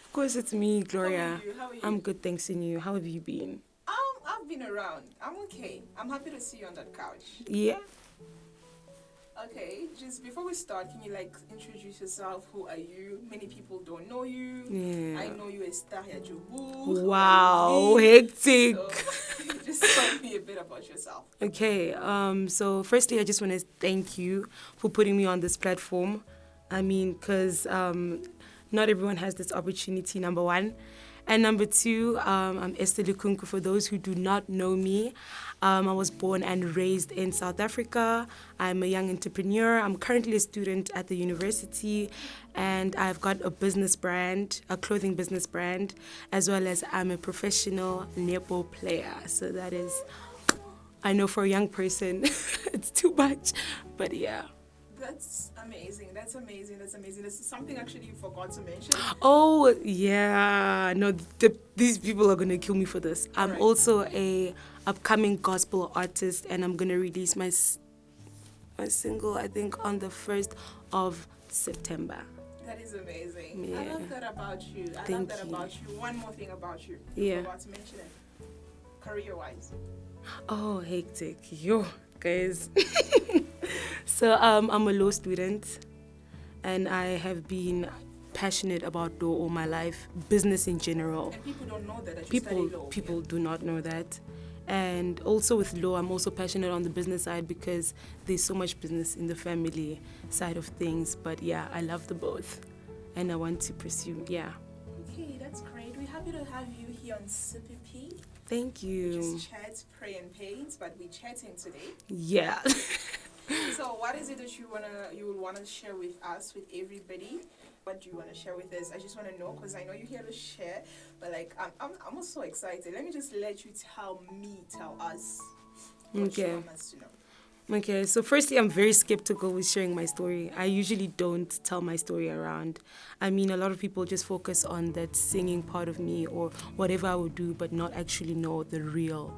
Of course, it's me, Gloria. How are you? I'm good, thanks, and you. How have you been? I've been around. I'm okay. I'm happy to see you on that couch. Yeah. Okay, just before we start, can you introduce yourself? Who are you? Many people don't know you. Yeah. I know you, Esther Yajubu. Wow, hectic. So, just tell me a bit about yourself. Okay, so firstly, I just want to thank you for putting me on this platform. I mean, because not everyone has this opportunity, number one. And number two, I'm Esther Lukunku. For those who do not know me, I was born and raised in South Africa. I'm a young entrepreneur. I'm currently a student at the university, and I've got a business brand, a clothing business brand, as well as I'm a professional netball player. So that is, I know for a young person, it's too much, but yeah. That's amazing. That's amazing. That's amazing. This is something actually you forgot to mention. Oh, yeah. No, these people are going to kill me for this. I'm Alright. also a upcoming gospel artist, and I'm going to release my single, I think, on the 1st of September. That is amazing. Yeah. I love that about you. I Thank love that you. about you. One more thing about you. Yeah. I forgot to mention it. Career-wise. Oh, hectic. Yo, guys. So I'm a law student, and I have been passionate about law all my life, business in general. And people don't know that you study law. People do not know that. And also with law, I'm also passionate on the business side because there's so much business in the family side of things. But yeah, I love the both, and I want to pursue, yeah. Okay, that's great. We're happy to have you here on CPP. Thank We you. just chat, pray and paint, but we're chatting today. Yeah. So what is it that you would wanna share with us, with everybody? What do you wanna share with us? I just wanna know because I know you're here to share, but I'm also so excited. Let me just let you tell us what Okay. you want us to know. Okay, so firstly, I'm very skeptical with sharing my story. I usually don't tell my story around. I mean, a lot of people just focus on that singing part of me or whatever I would do, but not actually know the real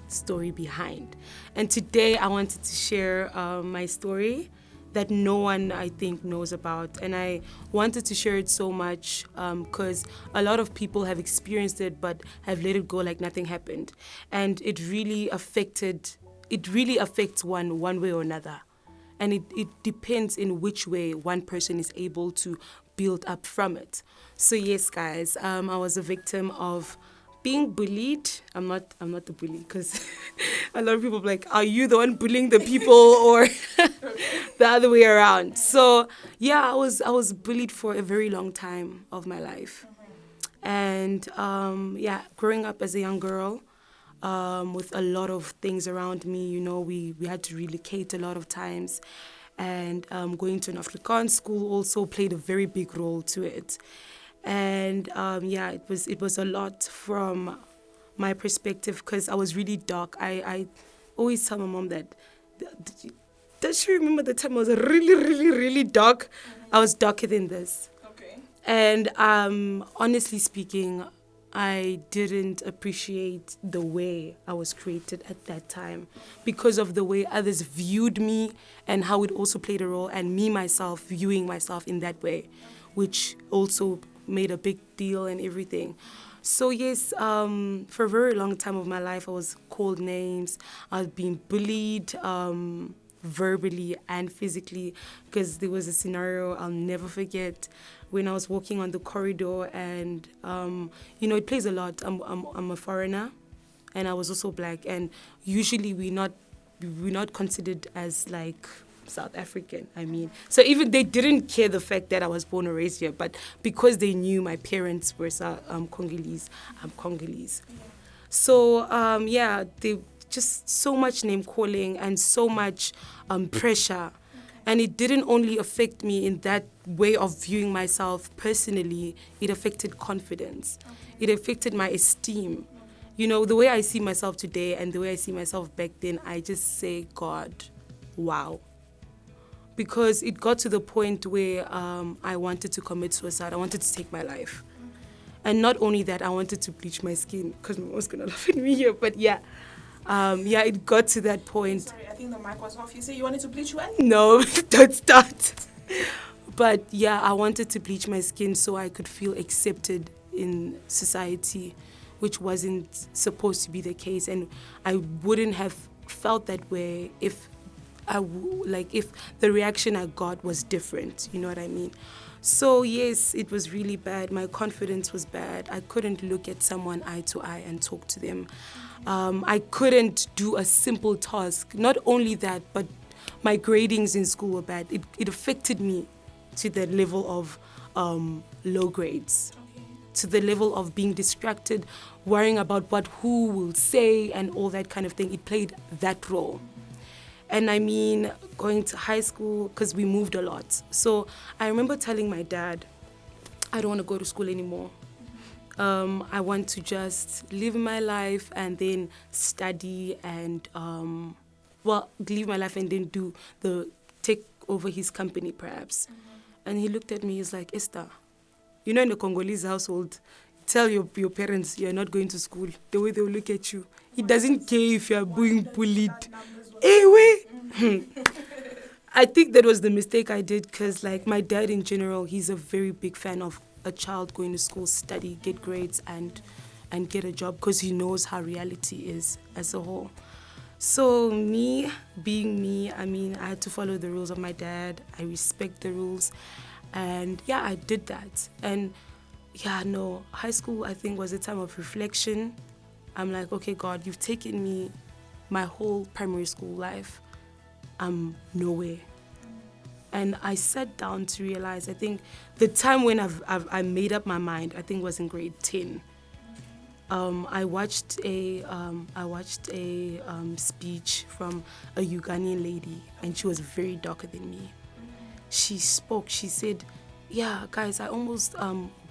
story behind. And today, I wanted to share my story that no one, I think, knows about. And I wanted to share it so much because a lot of people have experienced it but have let it go like nothing happened. And it really affects one way or another. And it depends in which way one person is able to build up from it. So yes, guys, I was a victim of being bullied. I'm not the bully because a lot of people are like, are you the one bullying the people or the other way around? So yeah, I was bullied for a very long time of my life. And growing up as a young girl, with a lot of things around me, you know, we had to relocate a lot of times. And going to an Afrikaans school also played a very big role to it. And it was a lot from my perspective because I was really dark. I always tell my mom that, does she remember the time I was really, really, really dark? I was darker than this. Okay. And honestly speaking, I didn't appreciate the way I was created at that time because of the way others viewed me and how it also played a role, and me myself viewing myself in that way, which also made a big deal and everything. So yes, for a very long time of my life, I was called names. I was being bullied verbally and physically, because there was a scenario I'll never forget when I was walking on the corridor, and it plays a lot. I'm a foreigner, and I was also black, and usually we're not considered as like South African, I mean. So even they didn't care the fact that I was born and raised here, but because they knew my parents were Congolese, I'm Congolese. Yeah. So they just so much name calling and so much pressure. And it didn't only affect me in that way of viewing myself personally, it affected confidence. It affected my esteem. You know, the way I see myself today and the way I see myself back then, I just say, God, wow. Because it got to the point where I wanted to commit suicide. I wanted to take my life. And not only that, I wanted to bleach my skin, because my mom's going to laugh at me here. But it got to that point. Sorry, I think the mic was off. You say you wanted to bleach what? No, don't start. But yeah, I wanted to bleach my skin so I could feel accepted in society, which wasn't supposed to be the case. And I wouldn't have felt that way if if the reaction I got was different, you know what I mean? So yes, it was really bad. My confidence was bad. I couldn't look at someone eye to eye and talk to them. I couldn't do a simple task. Not only that, but my gradings in school were bad. It affected me to the level of low grades, to the level of being distracted, worrying about what who will say and all that kind of thing. It played that role. And I mean, going to high school, because we moved a lot. So I remember telling my dad, I don't want to go to school anymore. I want to just live my life and then study and, live my life and then take over his company perhaps. And he looked at me, he's like, Esther, you know, in the Congolese household, tell your parents you're not going to school, the way they'll look at you. He doesn't care if you're being bullied. Anyway, I think that was the mistake I did because, like, my dad in general, he's a very big fan of a child going to school, study, get grades, and get a job because he knows how reality is as a whole. So me, being me, I mean, I had to follow the rules of my dad. I respect the rules. And yeah, I did that. And yeah, no, high school, I think, was a time of reflection. I'm like, okay, God, you've taken me my whole primary school life. I'm nowhere. And I sat down to realize, I think the time when I made up my mind, I think was in grade 10. I watched a speech from a Ugandan lady, and she was very darker than me. She spoke, she said, yeah, guys, I almost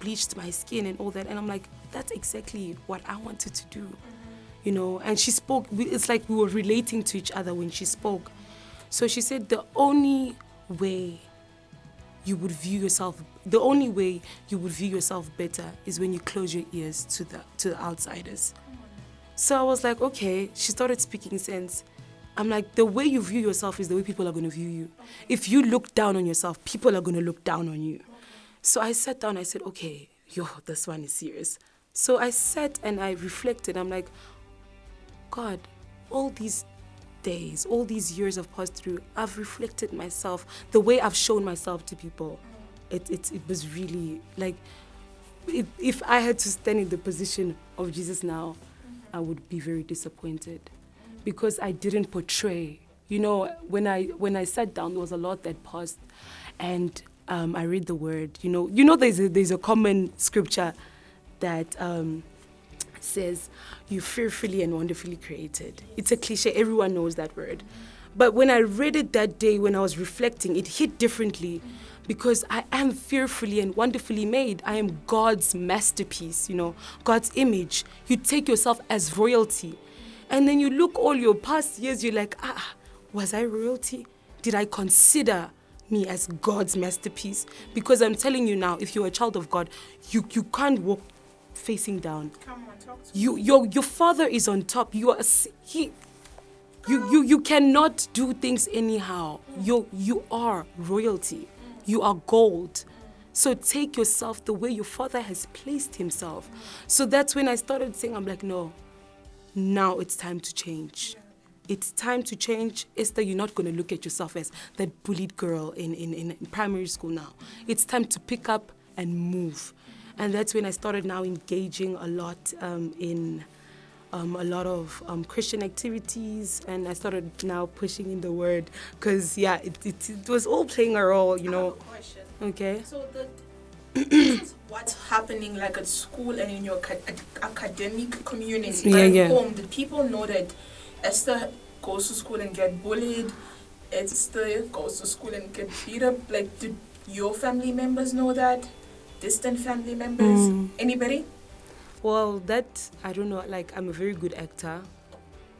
bleached my skin and all that. And I'm like, that's exactly what I wanted to do, you know. And she spoke, it's like we were relating to each other when she spoke. So she said the only way you would view yourself better is when you close your ears to the outsiders. So I was like, okay. She started speaking sense. I'm like, the way you view yourself is the way people are going to view you. If you look down on yourself, people are going to look down on you. So I sat down, I said, okay, this one is serious. So I sat and I reflected. I'm like, God, all these days, all these years I've passed through, I've reflected myself, the way I've shown myself to people. It was really like, if I had to stand in the position of Jesus now, I would be very disappointed because I didn't portray. You know, when I sat down, there was a lot that passed, and I read the word. You know, there's a common scripture that says, "You're fearfully and wonderfully created." It's a cliche. Everyone knows that word. But when I read it that day, when I was reflecting, it hit differently because I am fearfully and wonderfully made. I am God's masterpiece, you know, God's image. You take yourself as royalty. And then you look all your past years, you're like, was I royalty? Did I consider me as God's masterpiece? Because I'm telling you now, if you're a child of God, you can't walk facing down. Come on, talk to me. Your Father is on top. You cannot do things anyhow. You are royalty. You are gold. So take yourself the way your Father has placed himself. So that's when I started saying, I'm like, no, now it's time to change. It's time to change. Esther, you're not going to look at yourself as that bullied girl in primary school now. It's time to pick up and move. And that's when I started now engaging a lot in a lot of Christian activities, and I started now pushing in the word because, yeah, it was all playing a role, you know. I have a question. Okay. So this is what's happening like at school and in your academic community. Yeah, at yeah. home, did people know that Esther goes to school and get bullied? Esther goes to school and get beat up? Like, did your family members know that? Distant family members? Anybody? Well, that, I don't know, like, I'm a very good actor.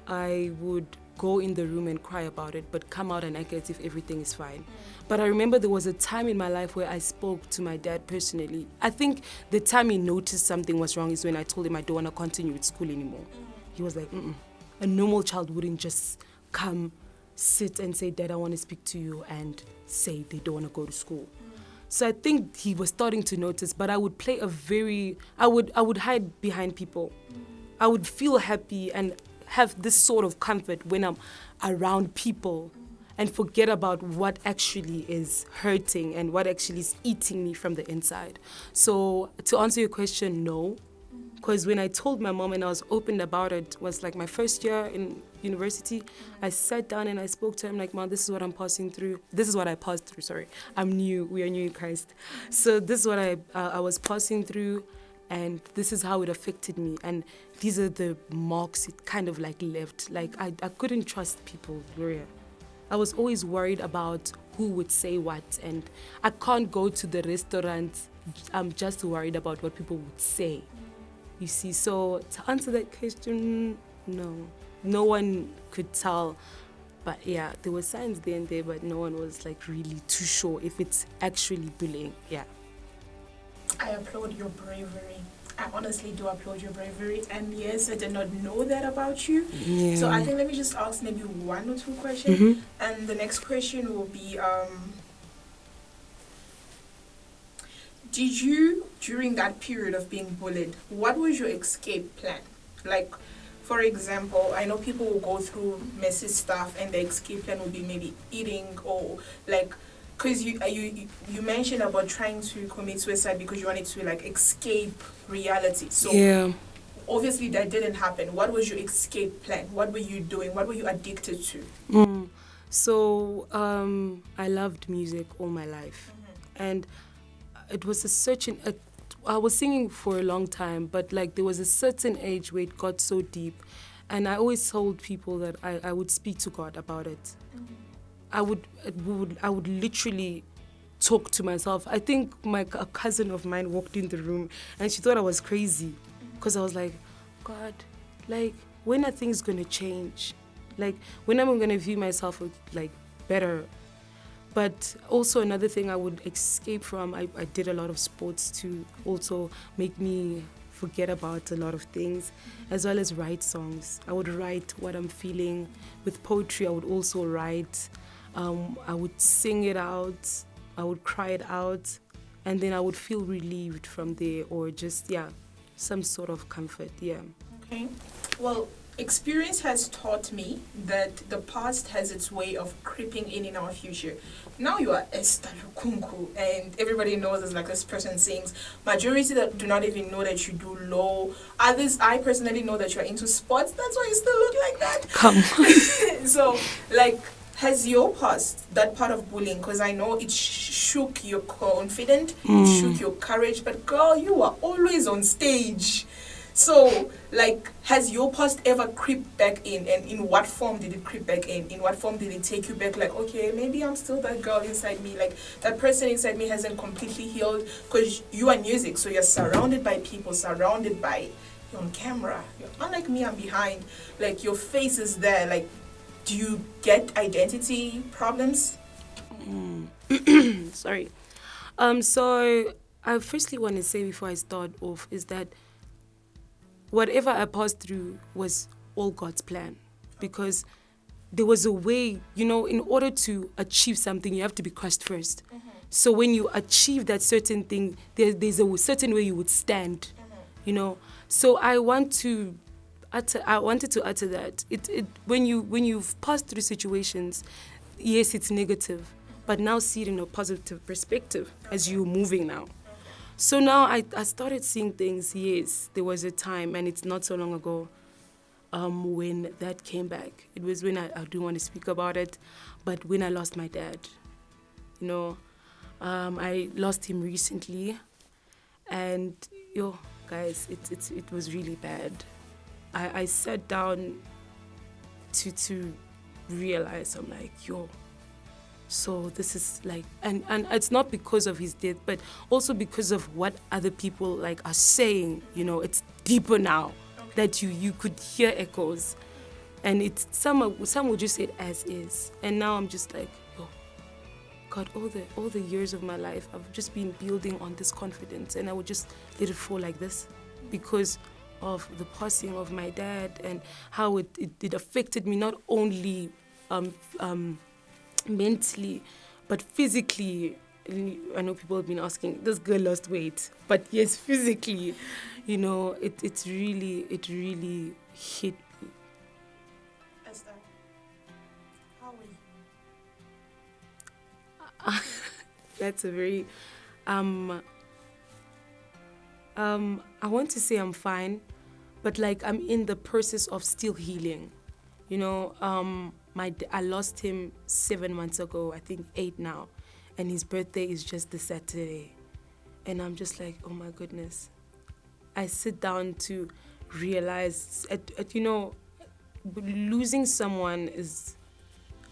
I would go in the room and cry about it, but come out and act as if everything is fine. But I remember there was a time in my life where I spoke to my dad personally. I think the time he noticed something was wrong is when I told him I don't want to continue with school anymore. He was like, A normal child wouldn't just come, sit and say, Dad, I want to speak to you, and say they don't want to go to school. So I think he was starting to notice, but I would play I would hide behind people. I would feel happy and have this sort of comfort when I'm around people and forget about what actually is hurting and what actually is eating me from the inside. So to answer your question, no. Because when I told my mom and I was open about it, was like my first year in university. I sat down and I spoke to her. I'm like, Mom, this is what I'm passing through. This is what I passed through, sorry. I'm new. We are new in Christ. So this is what I was passing through, and this is how it affected me. And these are the marks it kind of like left. Like I couldn't trust people, Gloria. I was always worried about who would say what, and I can't go to the restaurant. I'm just worried about what people would say. You see, so to answer that question, no one could tell. But yeah, there were signs there and there, but no one was like really too sure if it's actually bullying. Yeah. I applaud your bravery. I honestly do applaud your bravery. And yes, I did not know that about you. Yeah. So I think let me just ask maybe one or two questions. Mm-hmm. And the next question will be, did you, during that period of being bullied, what was your escape plan? Like, for example, I know people will go through messy stuff and the escape plan will be maybe eating or like, because you mentioned about trying to commit suicide because you wanted to like escape reality. So yeah. obviously that didn't happen. What was your escape plan? What were you doing? What were you addicted to? So I loved music all my life. And it was I was singing for a long time, but like there was a certain age where it got so deep, and I always told people that I would speak to God about it. I would literally talk to myself. I think a cousin of mine walked in the room and she thought I was crazy because I was like, God, like when are things gonna change? Like when am I gonna view myself like better? But also another thing I would escape from, I did a lot of sports to also make me forget about a lot of things, as well as write songs. I would write what I'm feeling. With poetry, I would also write. I would sing it out. I would cry it out. And then I would feel relieved from there, or just, some sort of comfort, Okay. Well, experience has taught me that the past has its way of creeping in our future. Now you are Esther Lukunku, and everybody knows as like this person sings. Majority that do not even know that you do law. Others, I personally know that you are into sports. That's why you still look like that. Come. So, like, has your past, that part of bullying, because I know it shook your confidence, it shook your courage, but girl, you are always on stage. So, like, has your past ever creeped back in? And in what form did it creep back in? In what form did it take you back? Like, okay, maybe I'm still that girl inside me. Like, that person inside me hasn't completely healed. Because you are music, so you're surrounded by people, surrounded by, you're on camera. Unlike me, I'm behind. Like, your face is there. Like, do you get identity problems? Sorry. So I firstly want to say before I start off is that whatever I passed through was all God's plan, because there was a way, in order to achieve something, you have to be crushed first. So when you achieve that certain thing, there's a certain way you would stand, So I wanted to utter that when you've passed through situations, yes, it's negative, but now see it in a positive perspective as you're moving now. So now I started seeing things. Yes, there was a time, and it's not so long ago, when that came back. It was when I do want to speak about it, but when I lost my dad, I lost him recently, and guys, it was really bad. I sat down to realize, I'm like, so this is like, and it's not because of his death, but also because of what other people like are saying. It's deeper now that you could hear echoes, and it's some would just say it as is. And now I'm just like, God, all the years of my life, I've just been building on this confidence, and I would just let it fall like this because of the passing of my dad and how it affected me, not only mentally, but physically. I know people have been asking, this girl lost weight, but yes, physically, it really hit me. Esther, how are you? That's a very, I want to say I'm fine, but like I'm in the process of still healing. I lost him 7 months ago, I think 8 now, and his birthday is just this Saturday. And I'm just like, oh my goodness. I sit down to realize, losing someone is,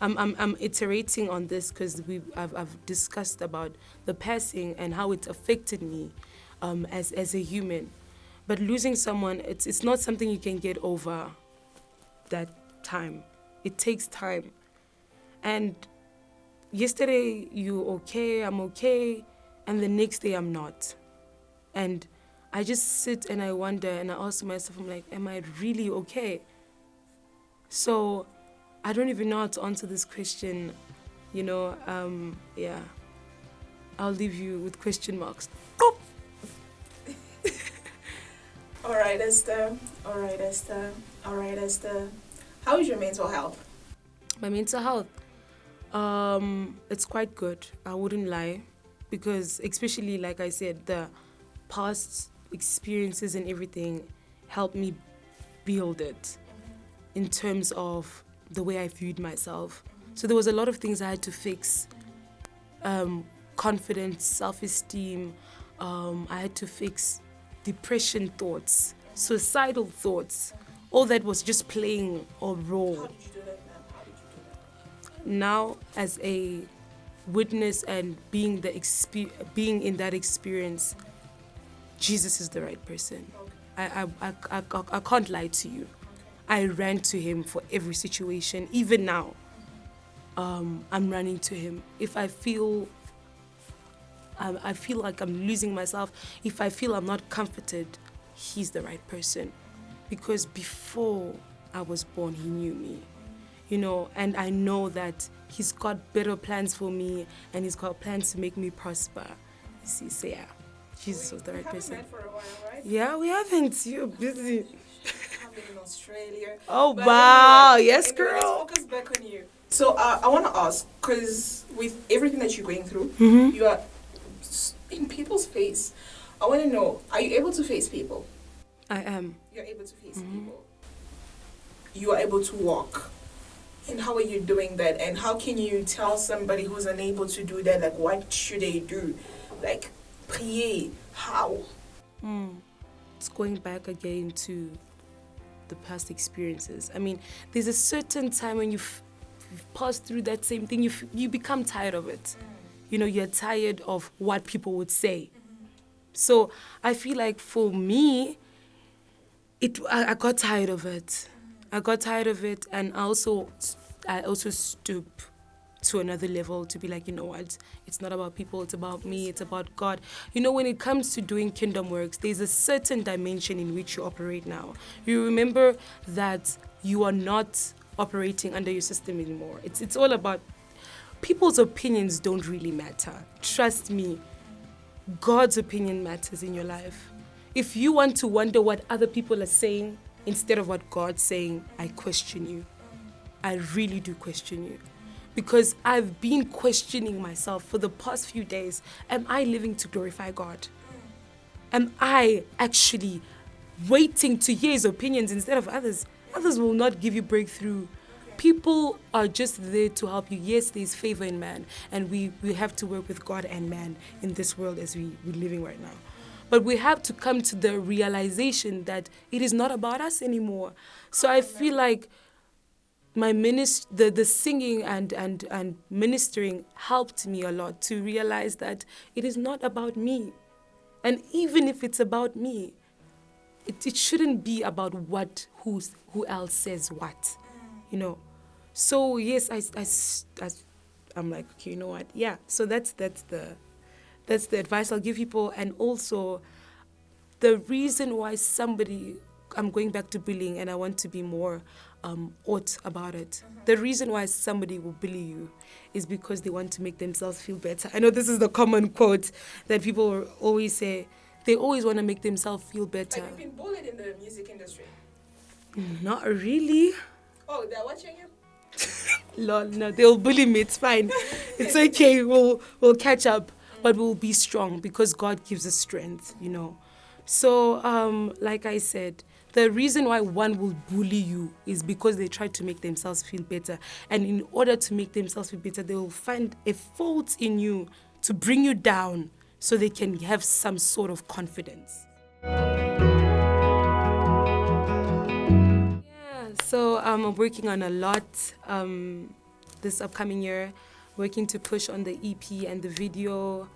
I'm iterating on this because I've discussed about the passing and how it affected me as a human. But losing someone, it's not something you can get over that time. It takes time. And yesterday you're okay, I'm okay, and the next day I'm not. And I just sit and I wonder and I ask myself, I'm like, am I really okay? So I don't even know how to answer this question, yeah. I'll leave you with question marks. Oh! All right, Esther. All right, Esther. All right, Esther. How is your mental health? My mental health, it's quite good. I wouldn't lie, because especially like I said, the past experiences and everything helped me build it in terms of the way I viewed myself. So there was a lot of things I had to fix. Confidence, self-esteem. I had to fix depression thoughts, suicidal thoughts. All that was just playing a role. How did you do that, ma'am? How did you do that? Now, as a witness and being in that experience, Jesus is the right person. Okay. I can't lie to you. I ran to him for every situation. Even now, I'm running to him. If I feel like I'm losing myself, if I feel I'm not comforted, he's the right person. Because before I was born, he knew me. And I know that he's got better plans for me and he's got plans to make me prosper. You see, so yeah, Jesus was the right person. We haven't met for a while, right? Yeah, we haven't. You're busy. I've been in Australia. Oh, But wow. anyway, Yes, anyway, let's girl. focus back on you. So I want to ask, because with everything that you're going through, Mm-hmm. you are in people's face. I want to know, are you able to face people? I am. You're able to face Mhm. people. You are able to walk. And how are you doing that? And how can you tell somebody who's unable to do that, like, what should they do? Like, prier. How? It's going back again to the past experiences. I mean, there's a certain time when you've passed through that same thing, you become tired of it. You're tired of what people would say. So I feel like for me, I got tired of it. I got tired of it, and I also stoop to another level to be like, you know what? It's not about people, it's about me, it's about God. When it comes to doing kingdom works, there's a certain dimension in which you operate now. You remember that you are not operating under your system anymore. It's all about people's opinions don't really matter. Trust me, God's opinion matters in your life. If you want to wonder what other people are saying instead of what God's saying, I question you. I really do question you. Because I've been questioning myself for the past few days. Am I living to glorify God? Am I actually waiting to hear his opinions instead of others? Others will not give you breakthrough. People are just there to help you. Yes, there's favor in man, and we have to work with God and man in this world as we're living right now. But we have to come to the realization that it is not about us anymore. So I feel like my the singing and ministering helped me a lot to realize that it is not about me. And even if it's about me, it shouldn't be about who else says what, So yes, I'm like, okay, you know what? Yeah. So that's the advice I'll give people. And also the reason why somebody I'm going back to bullying and I want to be more ought about it. The reason why somebody will bully you is because they want to make themselves feel better. I know this is the common quote that people always say. They always want to make themselves feel better. Like, you've been bullied in the music industry? Not really. Oh, they're watching you? Lol, no, they'll bully me. It's fine. It's okay. We'll catch up, but we'll be strong because God gives us strength, you know. So, like I said, the reason why one will bully you is because they try to make themselves feel better. And in order to make themselves feel better, they will find a fault in you to bring you down so they can have some sort of confidence. So I'm working on a lot this upcoming year, working to push on the EP and the video.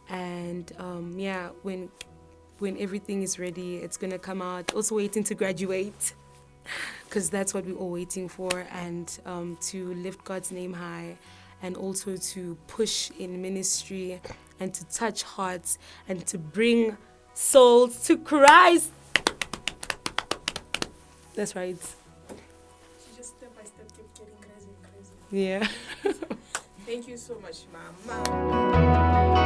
And when everything is ready, it's going to come out. Also waiting to graduate because that's what we're all waiting for, and to lift God's name high, and also to push in ministry and to touch hearts and to bring souls to Christ. That's right. She just step by step kept getting crazy and crazy. Yeah. Thank you so much, Mama.